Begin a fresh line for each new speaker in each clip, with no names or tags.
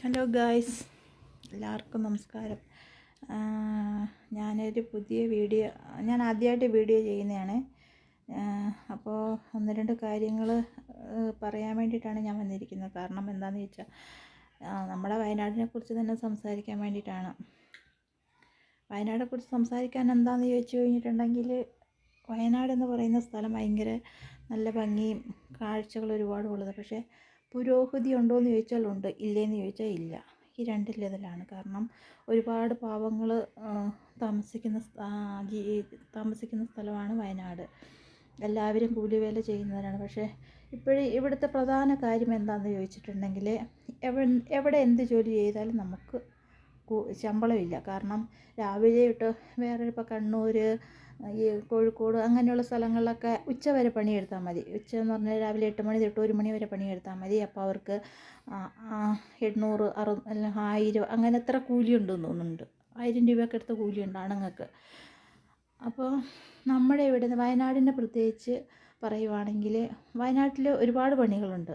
Hello guys, എല്ലാവർക്കും നമസ്കാരം. ഞാനൊരു പുതിയ വീഡിയോ ഞാൻ ആദ്യമായിട്ട് വീഡിയോ ചെയ്യുന്നതാണ്. അപ്പോൾ ഒന്ന് രണ്ട് കാര്യങ്ങൾ പറയാൻ വേണ്ടിയിട്ടാണ് ഞാൻ വന്നിരിക്കുന്നത്. കാരണം എന്താണെന്ന് ചോദിച്ചാൽ നമ്മുടെ വയനാടിനെ കുറിച്ച് തന്നെ സംസാരിക്കാൻ വേണ്ടിയിട്ടാണ്. വയനാടിനെക്കുറിച്ച് സംസാരിക്കാൻ എന്താണെന്ന് ചോദിച്ചു കഴിഞ്ഞിട്ടുണ്ടെങ്കിൽ, വയനാട് എന്ന് പറയുന്ന സ്ഥലം ഭയങ്കര നല്ല ഭംഗിയും കാഴ്ചകൾ ഒരുപാടുള്ളത്. പക്ഷേ പുരോഗതി ഉണ്ടോ എന്ന് ചോദിച്ചാൽ ഉണ്ട്, ഇല്ലേന്ന് ചോദിച്ചാൽ ഇല്ല. ഈ രണ്ട് ലെവലാണ്. കാരണം ഒരുപാട് പാവങ്ങൾ താമസിക്കുന്ന സ്ഥലമാണ് വയനാട്. എല്ലാവരും കൂലിവേല ചെയ്യുന്നവരാണ്. പക്ഷേ ഇവിടുത്തെ പ്രധാന കാര്യം എന്താണെന്ന് ചോദിച്ചിട്ടുണ്ടെങ്കിൽ, എവിടെ എന്ത് ജോലി ചെയ്താലും നമുക്ക് ശമ്പളമില്ല. കാരണം രാവിലെ തൊട്ട് വേറെ ഇപ്പോൾ കണ്ണൂർ, ഈ കോഴിക്കോട് അങ്ങനെയുള്ള സ്ഥലങ്ങളിലൊക്കെ ഉച്ച വരെ പണിയെടുത്താൽ മതി. ഉച്ച എന്ന് പറഞ്ഞാൽ രാവിലെ 8 മണി തൊട്ട് 1 മണി വരെ പണിയെടുത്താൽ മതി. അപ്പോൾ അവർക്ക് 800, 1000 അങ്ങനെ എത്ര കൂലിയുണ്ടെന്ന് തോന്നുന്നുണ്ട്. 1000 രൂപയൊക്കെ എടുത്ത കൂലിയുണ്ട് ആണുങ്ങൾക്ക്. അപ്പോൾ നമ്മുടെ ഇവിടെ വയനാടിനെ പ്രത്യേകിച്ച് പറയുവാണെങ്കിൽ, വയനാട്ടിൽ ഒരുപാട് പണികളുണ്ട്.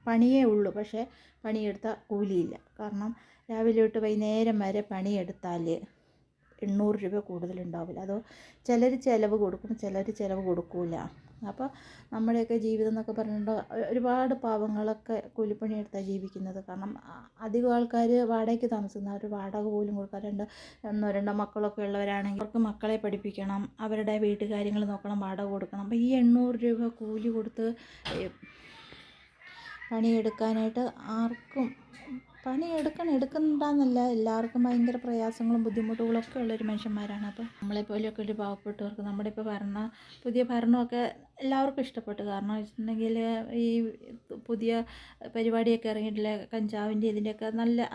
പണിയേ ഉള്ളൂ, പക്ഷേ പണിയെടുത്താൽ കൂലിയില്ല. കാരണം രാവിലെ തൊട്ട് വൈകുന്നേരം വരെ പണിയെടുത്താൽ 800 രൂപ കൂടുതലുണ്ടാവില്ല. അതോ ചിലർ ചിലവ് കൊടുക്കും, ചിലർ ചിലവ് കൊടുക്കില്ല. അപ്പോൾ നമ്മുടെയൊക്കെ ജീവിതം എന്നൊക്കെ പറഞ്ഞിട്ടുണ്ടെങ്കിൽ ഒരുപാട് പാവങ്ങളൊക്കെ കൂലിപ്പണി എടുത്താണ് ജീവിക്കുന്നത്. കാരണം അധികം ആൾക്കാർ വാടകയ്ക്ക് താമസിക്കുന്നവർ വാടക പോലും കൊടുക്കാറുണ്ട്. ഒന്നോ രണ്ടോ മക്കളൊക്കെ ഉള്ളവരാണെങ്കിൽ അവർക്ക് മക്കളെ പഠിപ്പിക്കണം, അവരുടെ വീട്ടുകാര്യങ്ങൾ നോക്കണം, വാടക കൊടുക്കണം. അപ്പോൾ ഈ 800 രൂപ കൂലി കൊടുത്ത് പണിയെടുക്കാനായിട്ട് ആർക്കും എടുക്കണ്ടെന്നല്ല, എല്ലാവർക്കും ഭയങ്കര പ്രയാസങ്ങളും ബുദ്ധിമുട്ടുകളൊക്കെ ഉള്ളൊരു മനുഷ്യന്മാരാണ്. അപ്പോൾ നമ്മളെപ്പോലെയൊക്കെ ഒരു പാവപ്പെട്ടവർക്ക് നമ്മുടെ ഇപ്പോൾ പുതിയ ഭരണമൊക്കെ എല്ലാവർക്കും ഇഷ്ടപ്പെട്ടു. കാരണം വെച്ചിട്ടുണ്ടെങ്കിൽ ഈ പുതിയ പരിപാടിയൊക്കെ ഇറങ്ങിയിട്ടില്ല, കഞ്ചാവിൻ്റെ ഇതിൻ്റെയൊക്കെ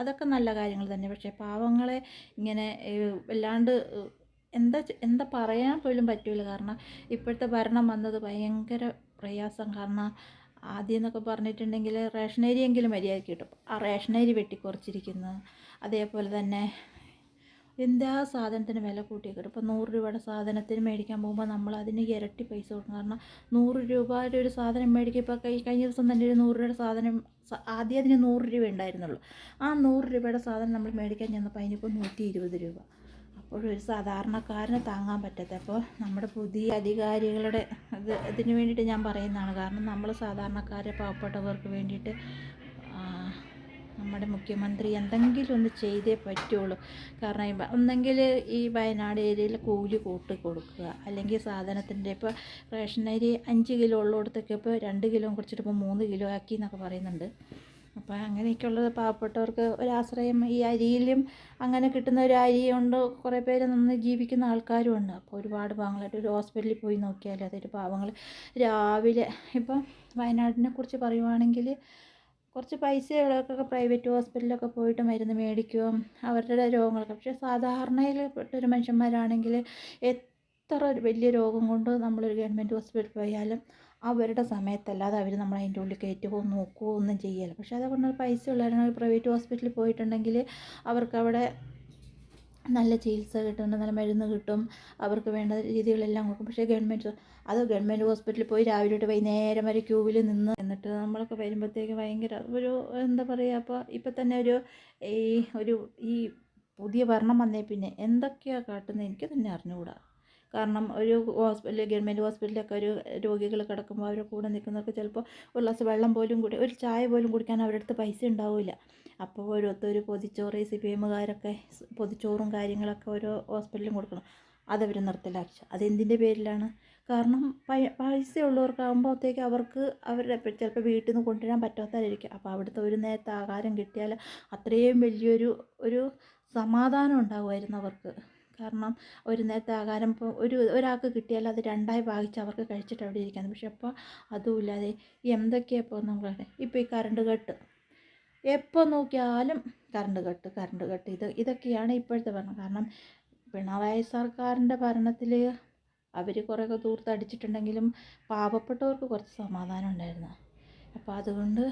അതൊക്കെ നല്ല കാര്യങ്ങൾ തന്നെ. പക്ഷേ പാവങ്ങളെ ഇങ്ങനെ വല്ലാണ്ട് എന്താ പറയാൻ പോലും പറ്റില്ല. കാരണം ഇപ്പോഴത്തെ ഭരണം വന്നത് ഭയങ്കര പ്രയാസം. കാരണം ആദ്യം എന്നൊക്കെ പറഞ്ഞിട്ടുണ്ടെങ്കിൽ റേഷനരി എങ്കിലും മര്യാദയ്ക്ക് കിട്ടും. ആ റേഷനരി വെട്ടിക്കുറച്ചിരിക്കുന്നു. അതേപോലെ തന്നെ എന്താ സാധനത്തിന് വില കൂട്ടിയൊക്കെ കിട്ടും. ഇപ്പോൾ 100 രൂപയുടെ സാധനത്തിന് മേടിക്കാൻ പോകുമ്പോൾ നമ്മൾ അതിന് ഇരട്ടി പൈസ കൊടുക്കണം. കാരണം 100 രൂപയുടെ ഒരു സാധനം മേടിക്കുക, ഇപ്പോൾ കഴിഞ്ഞ ദിവസം തന്നെ ഒരു 100 രൂപയുടെ സാധനം, ആദ്യം അതിന് 100 രൂപ ഉണ്ടായിരുന്നുള്ളൂ. ആ 100 രൂപയുടെ സാധനം നമ്മൾ മേടിക്കാൻ ചെന്നപ്പോൾ അതിനിപ്പോൾ 120 രൂപ. അപ്പോഴൊരു സാധാരണക്കാരന് താങ്ങാൻ പറ്റാത്ത. അപ്പോൾ നമ്മുടെ പുതിയ അധികാരികളുടെ ഇതിന് വേണ്ടിയിട്ട് ഞാൻ പറയുന്നതാണ്. കാരണം നമ്മൾ സാധാരണക്കാരെ പാവപ്പെട്ടവർക്ക് വേണ്ടിയിട്ട് നമ്മുടെ മുഖ്യമന്ത്രി എന്തെങ്കിലും ഒന്ന് ചെയ്തേ പറ്റുള്ളൂ. കാരണം ഒന്നെങ്കിൽ ഈ വയനാട് ഏരിയയിൽ കൂലി കൂട്ടി കൊടുക്കുക, അല്ലെങ്കിൽ സാധനത്തിൻ്റെ ഇപ്പോൾ റേഷനരി 5 കിലോ ഉള്ളിടത്തൊക്കെ ഇപ്പോൾ 2 കിലോ കുറച്ചിട്ട് ഇപ്പോൾ 3 കിലോ ആക്കി എന്നൊക്കെ പറയുന്നുണ്ട്. അപ്പോൾ അങ്ങനെയൊക്കെയുള്ളത് പാവപ്പെട്ടവർക്ക് ഒരാശ്രയം. ഈ അരിയിലും അങ്ങനെ കിട്ടുന്ന ഒരു അരി കൊണ്ട് കുറേ പേര് നന്നായി ജീവിക്കുന്ന ആൾക്കാരും ഉണ്ട്. അപ്പോൾ ഒരുപാട് പാവങ്ങളായിട്ട് ഒരു ഹോസ്പിറ്റലിൽ പോയി നോക്കിയാൽ അതൊരു പാവങ്ങൾ രാവിലെ ഇപ്പം വയനാടിനെ കുറിച്ച് പറയുവാണെങ്കിൽ, കുറച്ച് പൈസയുള്ളവർക്കൊക്കെ പ്രൈവറ്റ് ഹോസ്പിറ്റലിലൊക്കെ പോയിട്ട് മരുന്ന് മേടിക്കും അവരുടെ രോഗങ്ങളൊക്കെ. പക്ഷേ സാധാരണയിൽ പെട്ടൊരു മനുഷ്യന്മാരാണെങ്കിൽ എത്ര വലിയ രോഗം കൊണ്ട് നമ്മളൊരു ഗവൺമെൻറ് ഹോസ്പിറ്റലിൽ പോയാലും അവരുടെ സമയത്തല്ലാതെ അവർ നമ്മൾ അതിൻ്റെ ഉള്ളിൽ കയറ്റുകയോ നോക്കുകയോ ഒന്നും ചെയ്യില്ല. പക്ഷേ അതുകൊണ്ട് പൈസ ഉള്ളവരാണെങ്കിൽ പ്രൈവറ്റ് ഹോസ്പിറ്റലിൽ പോയിട്ടുണ്ടെങ്കിൽ അവർക്ക് അവിടെ നല്ല ചികിത്സ കിട്ടുന്നുണ്ട്, നല്ല മരുന്ന് കിട്ടും, അവർക്ക് വേണ്ട രീതികളെല്ലാം കൊടുക്കും. പക്ഷേ ഗവൺമെൻറ് ഹോസ്പിറ്റലിൽ പോയി രാവിലെ തൊട്ട് വൈകുന്നേരം വരെ ക്യൂവിൽ എന്നിട്ട് നമ്മളൊക്കെ വരുമ്പോഴത്തേക്ക് ഭയങ്കര ഒരു എന്താ പറയുക. അപ്പോൾ ഇപ്പം തന്നെ ഈ പുതിയ ഭരണം വന്നേ പിന്നെ എന്തൊക്കെയാണ് കാട്ടുന്നത് എനിക്ക് തന്നെ അറിഞ്ഞുകൂടാ. കാരണം ഒരു ഗവൺമെൻറ് ഹോസ്പിറ്റലിലൊക്കെ ഒരു രോഗികൾ കിടക്കുമ്പോൾ അവരുടെ കൂടെ നിൽക്കുന്നവർക്ക് ചിലപ്പോൾ ഒരു ഗ്ലാസ് വെള്ളം പോലും ഒരു ചായ പോലും കുടിക്കാൻ അവരുടെ അടുത്ത് പൈസ ഉണ്ടാവില്ല. അപ്പോൾ ഓരോരുത്തർ പൊതിച്ചോറ്, CPM പൊതിച്ചോറും കാര്യങ്ങളൊക്കെ ഓരോ ഹോസ്പിറ്റലിലും കൊടുക്കണം. അതവർ നിർത്തലാക്കി. അതെന്തിൻ്റെ പേരിലാണ്? കാരണം പൈസ ഉള്ളവർക്കാകുമ്പോഴത്തേക്ക് അവർക്ക് അവരുടെ ചിലപ്പോൾ വീട്ടിൽ നിന്ന് കൊണ്ടുവരാൻ പറ്റാത്തതായിരിക്കും. അപ്പോൾ അവിടുത്തെ ഒരു നേരത്തെ ആഹാരം കിട്ടിയാൽ അത്രയും വലിയൊരു സമാധാനം ഉണ്ടാകുമായിരുന്നു അവർക്ക്. കാരണം ഒരു നേരത്തെ ആഹാരം ഇപ്പോൾ ഒരാൾക്ക് കിട്ടിയാൽ അത് 2ആയി ഭാഗിച്ച് അവർക്ക് കഴിച്ചിട്ട് അവിടെ ഇരിക്കാൻ. പക്ഷെ അപ്പോൾ അതുമില്ലാതെ എന്തൊക്കെയാണ് ഇപ്പോൾ ഇപ്പോൾ ഈ കറണ്ട് കട്ട്, എപ്പോൾ നോക്കിയാലും കറണ്ട് കട്ട് ഇതൊക്കെയാണ് ഇപ്പോഴത്തെ ഭരണം. കാരണം പിണറായി സർക്കാരിൻ്റെ ഭരണത്തിൽ അവർ കുറേയൊക്കെ ദൂർത്തടിച്ചിട്ടുണ്ടെങ്കിലും പാവപ്പെട്ടവർക്ക് കുറച്ച് സമാധാനം ഉണ്ടായിരുന്നു. അപ്പോൾ അതുകൊണ്ട്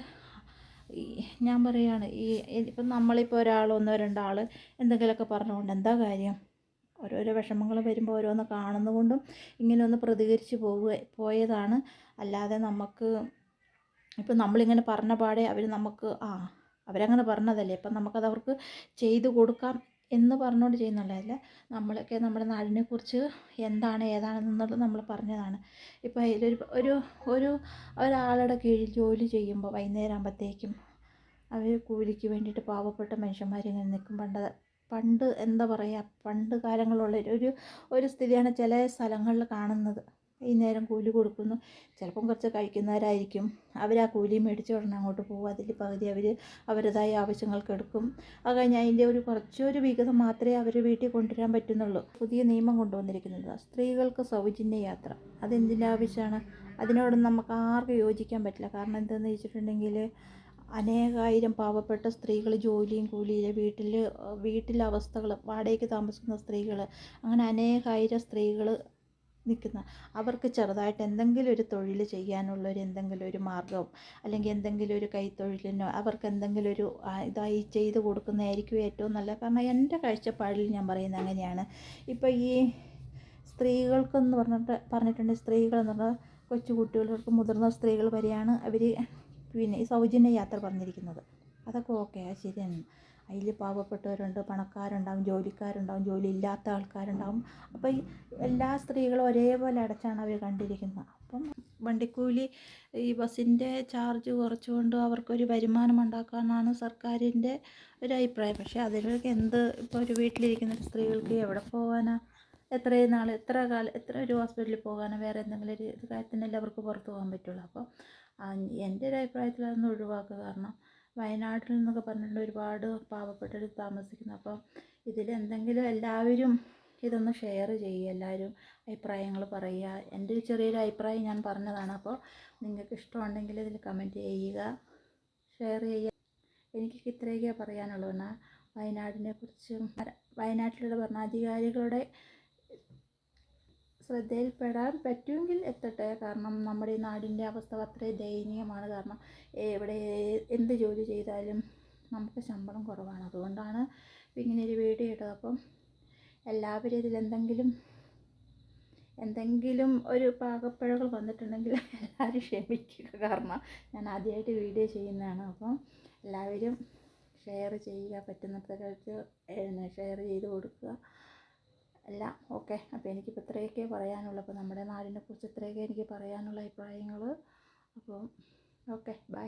ഞാൻ പറയുകയാണ്, ഇപ്പം നമ്മളിപ്പോൾ ഒന്നോ രണ്ടാൾ എന്തെങ്കിലുമൊക്കെ പറഞ്ഞുകൊണ്ട് എന്താ കാര്യം? ഓരോരോ വിഷമങ്ങൾ വരുമ്പോൾ ഓരോന്ന് കാണുന്നതുകൊണ്ടും ഇങ്ങനെ ഒന്ന് പ്രതികരിച്ച് പോയതാണ്. അല്ലാതെ നമുക്ക് ഇപ്പം നമ്മളിങ്ങനെ പറഞ്ഞ പാടെ അവരങ്ങനെ പറഞ്ഞതല്ലേ, ഇപ്പം നമുക്കത് അവർക്ക് ചെയ്തു കൊടുക്കാം എന്ന് പറഞ്ഞുകൊണ്ട് ചെയ്യുന്നുള്ളതല്ല. നമ്മളൊക്കെ നമ്മുടെ നാടിനെക്കുറിച്ച് എന്താണ് ഏതാണെന്നുള്ളത് നമ്മൾ പറഞ്ഞതാണ്. ഇപ്പോൾ അതിലൊരു ഒരു ഒരു ഒരാളുടെ കീഴിൽ ജോലി ചെയ്യുമ്പോൾ വൈകുന്നേരം ആകുമ്പോഴത്തേക്കും അവർ കൂലിക്ക് വേണ്ടിയിട്ട് പാവപ്പെട്ട മനുഷ്യന്മാരിങ്ങനെ നിൽക്കും. പണ്ട് എന്താ പറയുക, പണ്ട് കാലങ്ങളുള്ള ഒരു സ്ഥിതിയാണ് ചില സ്ഥലങ്ങളിൽ കാണുന്നത്. ഈ നേരം കൂലി കൊടുക്കുന്നു, ചിലപ്പം കുറച്ച് കഴിക്കുന്നവരായിരിക്കും, അവർ ആ കൂലി മേടിച്ച് ഉടനെ അങ്ങോട്ട് പോകും. അതിൽ പകുതി അവർ അവരുടേതായ ആവശ്യങ്ങൾക്ക് എടുക്കും. അത് കഴിഞ്ഞ് അതിൻ്റെ കുറച്ചൊരു വിഹിതം മാത്രമേ അവർ വീട്ടിൽ കൊണ്ടുവരാൻ പറ്റുന്നുള്ളൂ. പുതിയ നിയമം കൊണ്ടുവന്നിരിക്കുന്നത് സ്ത്രീകൾക്ക് സൗജന്യ യാത്ര. അതെന്തിൻ്റെ ആവശ്യമാണ്? അതിനോടൊന്നും നമുക്ക് ആർക്കും യോജിക്കാൻ പറ്റില്ല. കാരണം എന്താണെന്ന് വെച്ചിട്ടുണ്ടെങ്കിൽ അനേകായിരം പാവപ്പെട്ട സ്ത്രീകൾ ജോലിയും കൂലിയില്ല, വീട്ടിലെ അവസ്ഥകൾ, വാടകയ്ക്ക് താമസിക്കുന്ന സ്ത്രീകൾ, അങ്ങനെ അനേകായിരം സ്ത്രീകൾ നിൽക്കുന്ന, അവർക്ക് ചെറുതായിട്ട് എന്തെങ്കിലും ഒരു തൊഴിൽ ചെയ്യാനുള്ളൊരു എന്തെങ്കിലും ഒരു മാർഗം, അല്ലെങ്കിൽ എന്തെങ്കിലും ഒരു കൈത്തൊഴിലിനോ അവർക്ക് എന്തെങ്കിലും ഒരു ഇതായി ചെയ്ത് കൊടുക്കുന്നതായിരിക്കും ഏറ്റവും നല്ലത്. കാരണം എൻ്റെ കാഴ്ചപ്പാടിൽ ഞാൻ പറയുന്നത് അങ്ങനെയാണ്. ഇപ്പോൾ ഈ സ്ത്രീകൾക്കെന്ന് പറഞ്ഞിട്ടുണ്ടെങ്കിൽ സ്ത്രീകളെന്ന് പറഞ്ഞാൽ കൊച്ചു കുട്ടികൾക്ക് മുതിർന്ന സ്ത്രീകൾ വരെയാണ് അവർ പിന്നെ ഈ സൗജന്യ യാത്ര പറഞ്ഞിരിക്കുന്നത്. അതൊക്കെ ഓക്കെ, അത് ശരിയാണ്. അതിൽ പാവപ്പെട്ടവരുണ്ട്, പണക്കാരുണ്ടാവും, ജോലിക്കാരുണ്ടാവും, ജോലി ഇല്ലാത്ത ആൾക്കാരുണ്ടാവും. അപ്പോൾ ഈ എല്ലാ സ്ത്രീകളും ഒരേപോലെ അടച്ചാണ് അവർ കണ്ടിരിക്കുന്നത്. അപ്പം വണ്ടിക്കൂലി, ഈ ബസ്സിൻ്റെ ചാർജ് കുറച്ചുകൊണ്ട് അവർക്കൊരു വരുമാനം ഉണ്ടാക്കാനാണ് സർക്കാരിൻ്റെ ഒരു അഭിപ്രായം. പക്ഷേ അതിലൊക്കെ ഇപ്പോൾ ഒരു വീട്ടിലിരിക്കുന്ന സ്ത്രീകൾക്ക് എവിടെ പോകാനാ? എത്രയും നാൾ എത്ര ഒരു ഹോസ്പിറ്റലിൽ പോകാനോ വേറെ എന്തെങ്കിലും ഒരു കാര്യത്തിനല്ലേ അവർക്ക് പുറത്ത് പോകാൻ പറ്റുള്ളൂ. അപ്പോൾ എൻ്റെ ഒരു അഭിപ്രായത്തിൽ അതൊന്ന് ഒഴിവാക്കുക. കാരണം വയനാട്ടിൽ നിന്നൊക്കെ പറഞ്ഞിട്ടുണ്ടെങ്കിൽ ഒരുപാട് പാവപ്പെട്ടവർ താമസിക്കുന്നു. അപ്പം ഇതിലെന്തെങ്കിലും എല്ലാവരും ഇതൊന്ന് ഷെയർ ചെയ്യുക, എല്ലാവരും അഭിപ്രായങ്ങൾ പറയുക. എൻ്റെ ഒരു ചെറിയൊരു അഭിപ്രായം ഞാൻ പറഞ്ഞതാണ്. അപ്പോൾ നിങ്ങൾക്ക് ഇഷ്ടമുണ്ടെങ്കിൽ ഇതിൽ കമൻറ്റ് ചെയ്യുക, ഷെയർ ചെയ്യുക. എനിക്ക് ഇത്രയൊക്കെ പറയാനുള്ളൂ. എന്നാൽ വയനാടിനെക്കുറിച്ചും വയനാട്ടിലുള്ള ഭരണാധികാരികളുടെ ശ്രദ്ധയിൽപ്പെടാൻ പറ്റുമെങ്കിൽ എത്തട്ടെ. കാരണം നമ്മുടെ ഈ നാടിൻ്റെ അവസ്ഥ അത്രയും ദയനീയമാണ്. കാരണം ഇവിടെ എന്ത് ജോലി ചെയ്താലും നമുക്ക് ശമ്പളം കുറവാണ്. അതുകൊണ്ടാണ് ഇങ്ങനെ ഒരു വീഡിയോ ഇട്ടത്. അപ്പം എല്ലാവരും എന്തെങ്കിലും ഒരു പാകപ്പിഴകൾ വന്നിട്ടുണ്ടെങ്കിൽ എല്ലാവരും ക്ഷമിക്കുക. കാരണം ഞാൻ ആദ്യമായിട്ട് വീഡിയോ ചെയ്യുന്നതാണ്. അപ്പം എല്ലാവരും ഷെയർ ചെയ്യുക, പറ്റുന്നിടത്തൊക്കെ ഷെയർ ചെയ്ത് കൊടുക്കുക എല്ലാം. ഓക്കെ, അപ്പോൾ എനിക്കിപ്പോൾ ഇത്രയൊക്കെ പറയാനുള്ളൂ. അപ്പോൾ നമ്മുടെ നാടിനെക്കുറിച്ച് ഇത്രയൊക്കെ എനിക്ക് പറയാനുള്ള അഭിപ്രായങ്ങൾ. അപ്പോൾ ഓക്കെ, ബൈ.